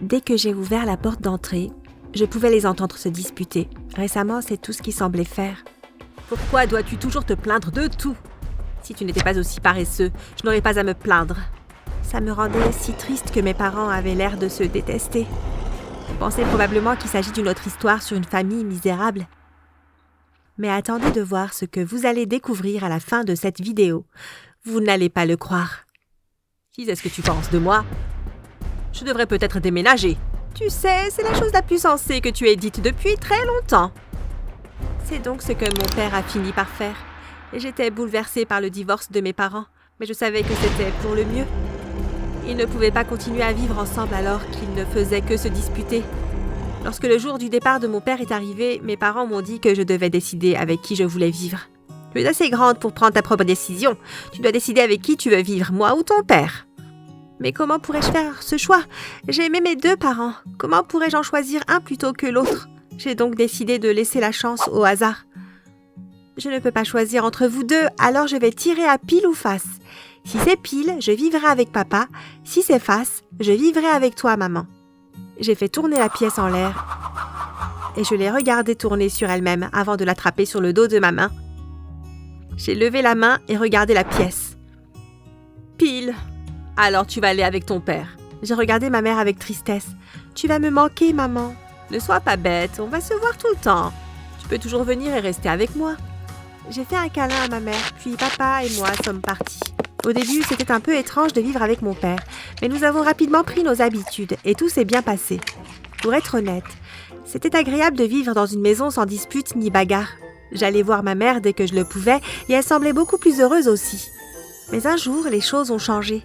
Dès que j'ai ouvert la porte d'entrée, je pouvais les entendre se disputer. Récemment, c'est tout ce qu'ils semblaient faire. Pourquoi dois-tu toujours te plaindre de tout? Si tu n'étais pas aussi paresseux, je n'aurais pas à me plaindre. Ça me rendait si triste que mes parents avaient l'air de se détester. Vous pensez probablement qu'il s'agit d'une autre histoire sur une famille misérable. Mais attendez de voir ce que vous allez découvrir à la fin de cette vidéo. Vous n'allez pas le croire. Qui est-ce que tu penses de moi? Je devrais peut-être déménager. Tu sais, c'est la chose la plus sensée que tu aies dite depuis très longtemps. C'est donc ce que mon père a fini par faire. Et j'étais bouleversée par le divorce de mes parents, mais je savais que c'était pour le mieux. Ils ne pouvaient pas continuer à vivre ensemble alors qu'ils ne faisaient que se disputer. Lorsque le jour du départ de mon père est arrivé, mes parents m'ont dit que je devais décider avec qui je voulais vivre. Tu es assez grande pour prendre ta propre décision. Tu dois décider avec qui tu veux vivre, moi ou ton père. Mais comment pourrais-je faire ce choix? J'ai aimé mes deux parents. Comment pourrais-je en choisir un plutôt que l'autre? J'ai donc décidé de laisser la chance au hasard. Je ne peux pas choisir entre vous deux, alors je vais tirer à pile ou face. Si c'est pile, je vivrai avec papa. Si c'est face, je vivrai avec toi, maman. J'ai fait tourner la pièce en l'air et je l'ai regardée tourner sur elle-même avant de l'attraper sur le dos de ma main. J'ai levé la main et regardé la pièce. Pile. Alors tu vas aller avec ton père. J'ai regardé ma mère avec tristesse. Tu vas me manquer, maman. Ne sois pas bête, on va se voir tout le temps. Tu peux toujours venir et rester avec moi. J'ai fait un câlin à ma mère, puis papa et moi sommes partis. Au début, c'était un peu étrange de vivre avec mon père, mais nous avons rapidement pris nos habitudes et tout s'est bien passé. Pour être honnête, c'était agréable de vivre dans une maison sans dispute ni bagarre. J'allais voir ma mère dès que je le pouvais et elle semblait beaucoup plus heureuse aussi. Mais un jour, les choses ont changé.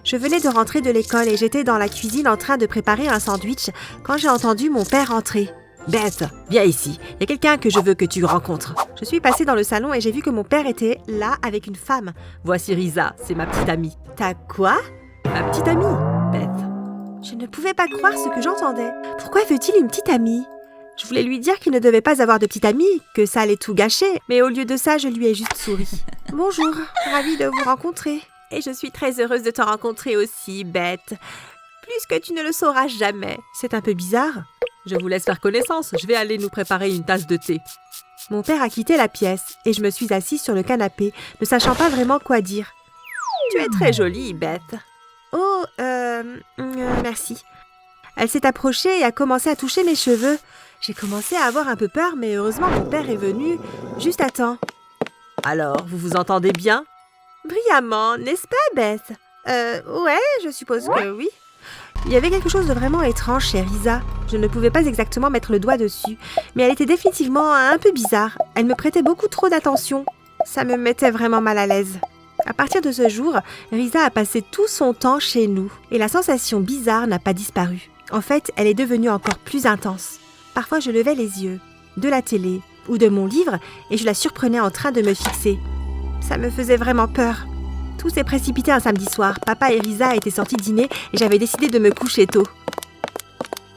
Je venais de rentrer de l'école et j'étais dans la cuisine en train de préparer un sandwich quand j'ai entendu mon père entrer. « Beth, viens ici, il y a quelqu'un que je veux que tu rencontres. » Je suis passée dans le salon et j'ai vu que mon père était là avec une femme. « Voici Risa, c'est ma petite amie. »« T'as quoi? » ?»« Ma petite amie, Beth. » Je ne pouvais pas croire ce que j'entendais. Pourquoi veut-il une petite amie? Je voulais lui dire qu'il ne devait pas avoir de petite amie, que ça allait tout gâcher, mais au lieu de ça, je lui ai juste souri. « Bonjour, ravie de vous rencontrer. » « Et je suis très heureuse de te rencontrer aussi, Beth. Plus que tu ne le sauras jamais. » C'est un peu bizarre. Je vous laisse faire connaissance. Je vais aller nous préparer une tasse de thé. Mon père a quitté la pièce et je me suis assise sur le canapé, ne sachant pas vraiment quoi dire. Tu es très jolie, Beth. Oh, merci. Elle s'est approchée et a commencé à toucher mes cheveux. J'ai commencé à avoir un peu peur, mais heureusement mon père est venu juste à temps. Alors, vous vous entendez bien? Brillamment, n'est-ce pas, Beth? Ouais, je suppose que oui. Il y avait quelque chose de vraiment étrange chez Risa. Je ne pouvais pas exactement mettre le doigt dessus, mais elle était définitivement un peu bizarre. Elle me prêtait beaucoup trop d'attention. Ça me mettait vraiment mal à l'aise. À partir de ce jour, Risa a passé tout son temps chez nous, et la sensation bizarre n'a pas disparu. En fait, elle est devenue encore plus intense. Parfois, je levais les yeux, de la télé ou de mon livre, et je la surprenais en train de me fixer. Ça me faisait vraiment peur. Tout s'est précipité un samedi soir. Papa et Risa étaient sortis dîner et j'avais décidé de me coucher tôt.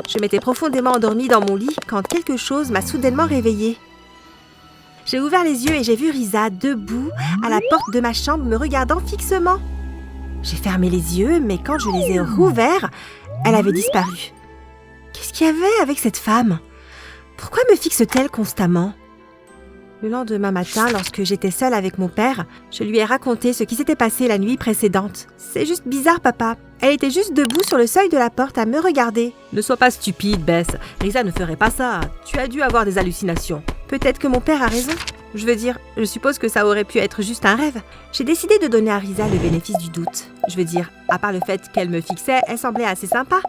Je m'étais profondément endormie dans mon lit quand quelque chose m'a soudainement réveillée. J'ai ouvert les yeux et j'ai vu Risa debout à la porte de ma chambre me regardant fixement. J'ai fermé les yeux, mais quand je les ai rouverts, elle avait disparu. Qu'est-ce qu'il y avait avec cette femme? Pourquoi me fixe-t-elle constamment? Le lendemain matin, lorsque j'étais seule avec mon père, je lui ai raconté ce qui s'était passé la nuit précédente. « C'est juste bizarre, papa. Elle était juste debout sur le seuil de la porte à me regarder. »« Ne sois pas stupide, Beth. Risa ne ferait pas ça. Tu as dû avoir des hallucinations. » Peut-être que mon père a raison. Je veux dire, je suppose que ça aurait pu être juste un rêve. J'ai décidé de donner à Risa le bénéfice du doute. Je veux dire, à part le fait qu'elle me fixait, elle semblait assez sympa.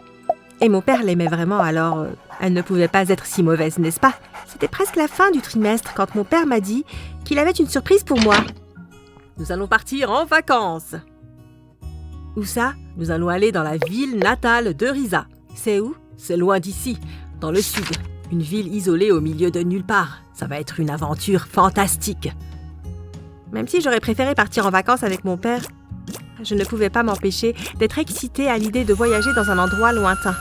Et mon père l'aimait vraiment, alors elle ne pouvait pas être si mauvaise, n'est-ce pas? C'était presque la fin du trimestre quand mon père m'a dit qu'il avait une surprise pour moi. Nous allons partir en vacances. Où ça? Nous allons aller dans la ville natale de Risa. C'est où? C'est loin d'ici, dans le sud. Une ville isolée au milieu de nulle part. Ça va être une aventure fantastique. Même si j'aurais préféré partir en vacances avec mon père, je ne pouvais pas m'empêcher d'être excitée à l'idée de voyager dans un endroit lointain.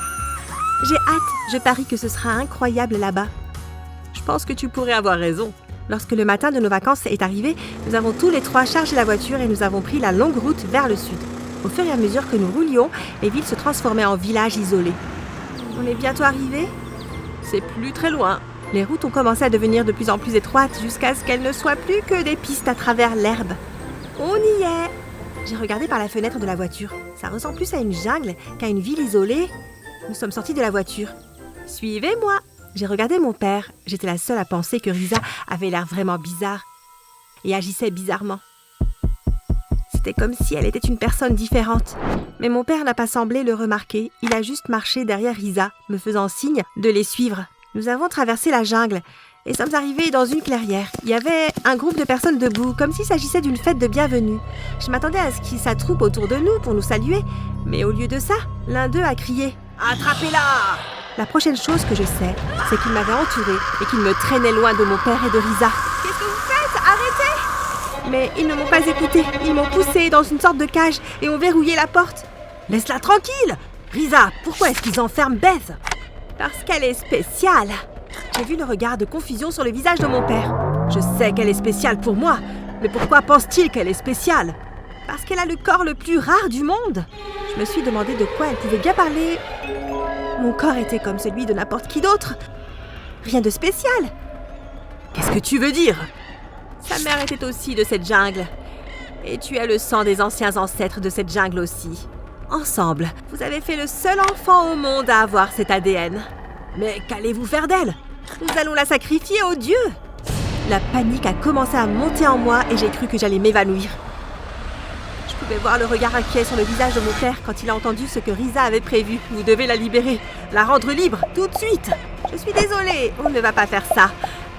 J'ai hâte, je parie que ce sera incroyable là-bas. Je pense que tu pourrais avoir raison. Lorsque le matin de nos vacances est arrivé, nous avons tous les trois chargé la voiture et nous avons pris la longue route vers le sud. Au fur et à mesure que nous roulions, les villes se transformaient en villages isolés. On est bientôt arrivés? C'est plus très loin. Les routes ont commencé à devenir de plus en plus étroites jusqu'à ce qu'elles ne soient plus que des pistes à travers l'herbe. On y est! J'ai regardé par la fenêtre de la voiture. Ça ressemble plus à une jungle qu'à une ville isolée. Nous sommes sortis de la voiture. Suivez-moi! J'ai regardé mon père. J'étais la seule à penser que Risa avait l'air vraiment bizarre et agissait bizarrement. C'était comme si elle était une personne différente. Mais mon père n'a pas semblé le remarquer. Il a juste marché derrière Risa, me faisant signe de les suivre. Nous avons traversé la jungle et sommes arrivés dans une clairière. Il y avait un groupe de personnes debout, comme s'il s'agissait d'une fête de bienvenue. Je m'attendais à ce qu'ils s'attroupent autour de nous pour nous saluer, mais au lieu de ça, l'un d'eux a crié « Attrapez-la !» La prochaine chose que je sais, c'est qu'il m'avait entourée et qu'il me traînait loin de mon père et de Risa. « Qu'est-ce que vous faites? Arrêtez !» Mais ils ne m'ont pas écouté. Ils m'ont poussée dans une sorte de cage et ont verrouillé la porte. « Laisse-la tranquille! Risa, pourquoi est-ce qu'ils enferment Beth ?» Parce qu'elle est spéciale. J'ai vu le regard de confusion sur le visage de mon père. Je sais qu'elle est spéciale pour moi, mais pourquoi pense-t-il qu'elle est spéciale? Parce qu'elle a le corps le plus rare du monde. Je me suis demandé de quoi elle pouvait bien parler. Mon corps était comme celui de n'importe qui d'autre. Rien de spécial. Qu'est-ce que tu veux dire? Sa mère était aussi de cette jungle. Et tu as le sang des anciens ancêtres de cette jungle aussi. Ensemble, vous avez fait le seul enfant au monde à avoir cet ADN. Mais qu'allez-vous faire d'elle? Nous allons la sacrifier aux dieux. La panique a commencé à monter en moi et j'ai cru que j'allais m'évanouir. Je pouvais voir le regard inquiet sur le visage de mon père quand il a entendu ce que Risa avait prévu. Vous devez la libérer, la rendre libre, tout de suite. Je suis désolée, on ne va pas faire ça.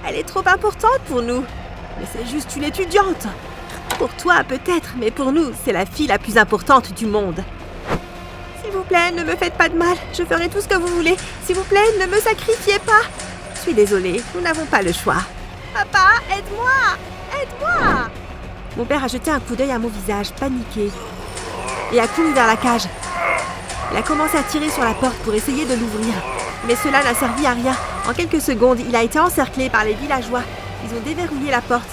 Elle est trop importante pour nous. Mais c'est juste une étudiante. Pour toi, peut-être, mais pour nous, c'est la fille la plus importante du monde. S'il vous plaît, ne me faites pas de mal. Je ferai tout ce que vous voulez. S'il vous plaît, ne me sacrifiez pas. Je suis désolée, nous n'avons pas le choix. Papa, aide-moi! Aide-moi! Mon père a jeté un coup d'œil à mon visage, paniqué, et a couru vers la cage. Il a commencé à tirer sur la porte pour essayer de l'ouvrir. Mais cela n'a servi à rien. En quelques secondes, il a été encerclé par les villageois. Ils ont déverrouillé la porte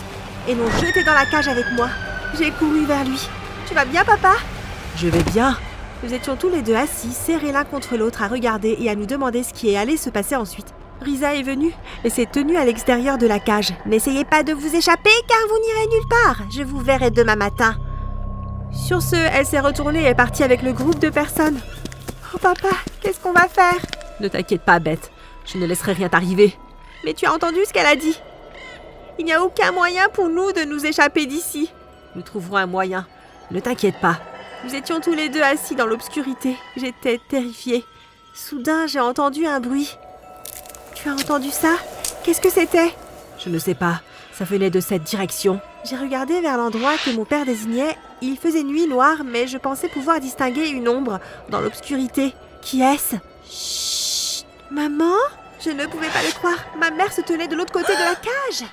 et l'ont jeté dans la cage avec moi. J'ai couru vers lui. Tu vas bien, papa? Je vais bien. Nous étions tous les deux assis, serrés l'un contre l'autre, à regarder et à nous demander ce qui allait se passer ensuite. Risa est venue et s'est tenue à l'extérieur de la cage. N'essayez pas de vous échapper car vous n'irez nulle part. Je vous verrai demain matin. Sur ce, elle s'est retournée et est partie avec le groupe de personnes. Oh papa, qu'est-ce qu'on va faire? Ne t'inquiète pas, Beth. Je ne laisserai rien t'arriver. Mais tu as entendu ce qu'elle a dit? Il n'y a aucun moyen pour nous de nous échapper d'ici. Nous trouverons un moyen. Ne t'inquiète pas. Nous étions tous les deux assis dans l'obscurité. J'étais terrifiée. Soudain, j'ai entendu un bruit. Tu as entendu ça? Qu'est-ce que c'était? Je ne sais pas. Ça venait de cette direction. J'ai regardé vers l'endroit que mon père désignait. Il faisait nuit noire, mais je pensais pouvoir distinguer une ombre dans l'obscurité. Qui est-ce? Chut! Maman? Je ne pouvais pas le croire. Ma mère se tenait de l'autre côté de la cage.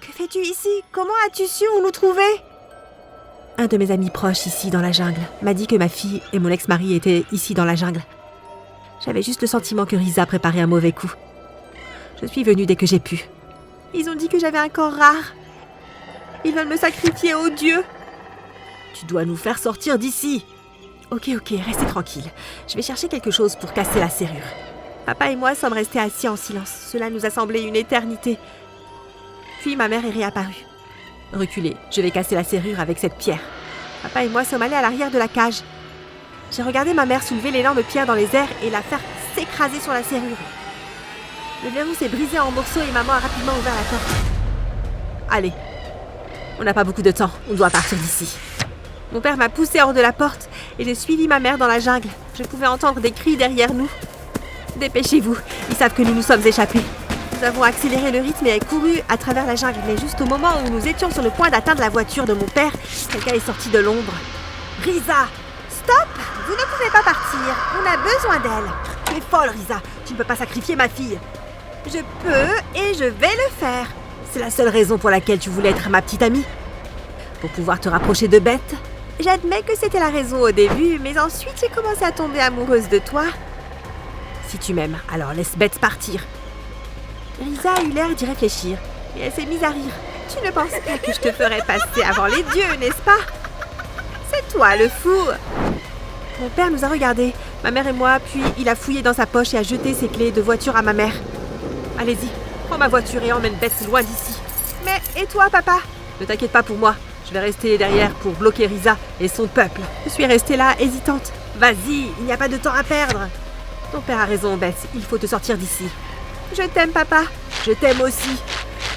Que fais-tu ici? Comment as-tu su où nous trouver? Un de mes amis proches ici dans la jungle m'a dit que ma fille et mon ex-mari étaient ici dans la jungle. J'avais juste le sentiment que Risa préparait un mauvais coup. Je suis venue dès que j'ai pu. Ils ont dit que j'avais un corps rare. Ils veulent me sacrifier aux dieux. Tu dois nous faire sortir d'ici. Ok, restez tranquille. Je vais chercher quelque chose pour casser la serrure. Papa et moi sommes restés assis en silence. Cela nous a semblé une éternité. Puis ma mère est réapparue. Reculez, je vais casser la serrure avec cette pierre. Papa et moi sommes allés à l'arrière de la cage. J'ai regardé ma mère soulever l'énorme pierre dans les airs et la faire s'écraser sur la serrure. Le verrou s'est brisé en morceaux et maman a rapidement ouvert la porte. Allez, on n'a pas beaucoup de temps, on doit partir d'ici. Mon père m'a poussé hors de la porte et j'ai suivi ma mère dans la jungle. Je pouvais entendre des cris derrière nous. Dépêchez-vous, ils savent que nous nous sommes échappés. Nous avons accéléré le rythme et couru à travers la jungle. Mais juste au moment où nous étions sur le point d'atteindre la voiture de mon père, quelqu'un est sorti de l'ombre. Risa! Stop! Vous ne pouvez pas partir. On a besoin d'elle. Tu es folle, Risa. Tu ne peux pas sacrifier ma fille. Je peux et je vais le faire. C'est la seule raison pour laquelle tu voulais être ma petite amie? Pour pouvoir te rapprocher de Beth? J'admets que c'était la raison au début, mais ensuite j'ai commencé à tomber amoureuse de toi. Si tu m'aimes, alors laisse Beth partir. Risa a eu l'air d'y réfléchir, et elle s'est mise à rire. Tu ne penses pas que je te ferais passer avant les dieux, n'est-ce pas? C'est toi le fou! Mon père nous a regardés, ma mère et moi, puis il a fouillé dans sa poche et a jeté ses clés de voiture à ma mère. Allez-y, prends ma voiture et emmène Beth loin d'ici. Mais, et toi, papa? Ne t'inquiète pas pour moi, je vais rester derrière pour bloquer Risa et son peuple. Je suis restée là, hésitante. Vas-y, il n'y a pas de temps à perdre. Ton père a raison, Beth, il faut te sortir d'ici. Je t'aime, papa. Je t'aime aussi.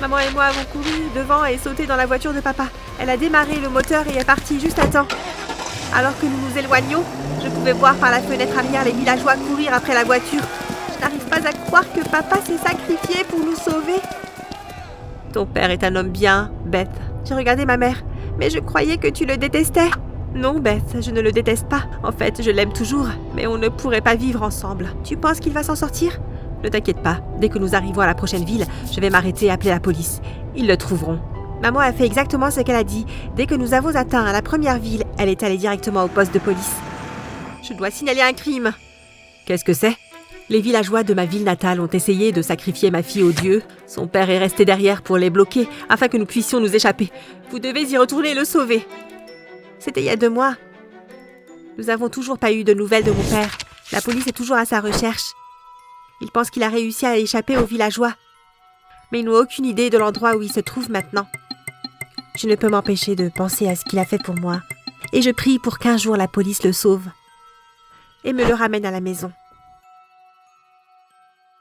Maman et moi avons couru devant et sauté dans la voiture de papa. Elle a démarré le moteur et est partie juste à temps. Alors que nous nous éloignions, je pouvais voir par la fenêtre arrière les villageois courir après la voiture. Je n'arrive pas à croire que papa s'est sacrifié pour nous sauver. Ton père est un homme bien, Beth. J'ai regardé ma mère, mais je croyais que tu le détestais. Non, Beth, je ne le déteste pas. En fait, je l'aime toujours, mais on ne pourrait pas vivre ensemble. Tu penses qu'il va s'en sortir? Ne t'inquiète pas, dès que nous arrivons à la prochaine ville, je vais m'arrêter et appeler la police. Ils le trouveront. Maman a fait exactement ce qu'elle a dit. Dès que nous avons atteint la première ville, elle est allée directement au poste de police. Je dois signaler un crime. Qu'est-ce que c'est? Les villageois de ma ville natale ont essayé de sacrifier ma fille aux dieux. Son père est resté derrière pour les bloquer, afin que nous puissions nous échapper. Vous devez y retourner et le sauver. C'était il y a 2 mois. Nous n'avons toujours pas eu de nouvelles de mon père. La police est toujours à sa recherche. Ils pensent qu'il a réussi à échapper aux villageois. Mais ils n'ont aucune idée de l'endroit où il se trouve maintenant. Je ne peux m'empêcher de penser à ce qu'il a fait pour moi. Et je prie pour qu'un jour la police le sauve et me le ramène à la maison.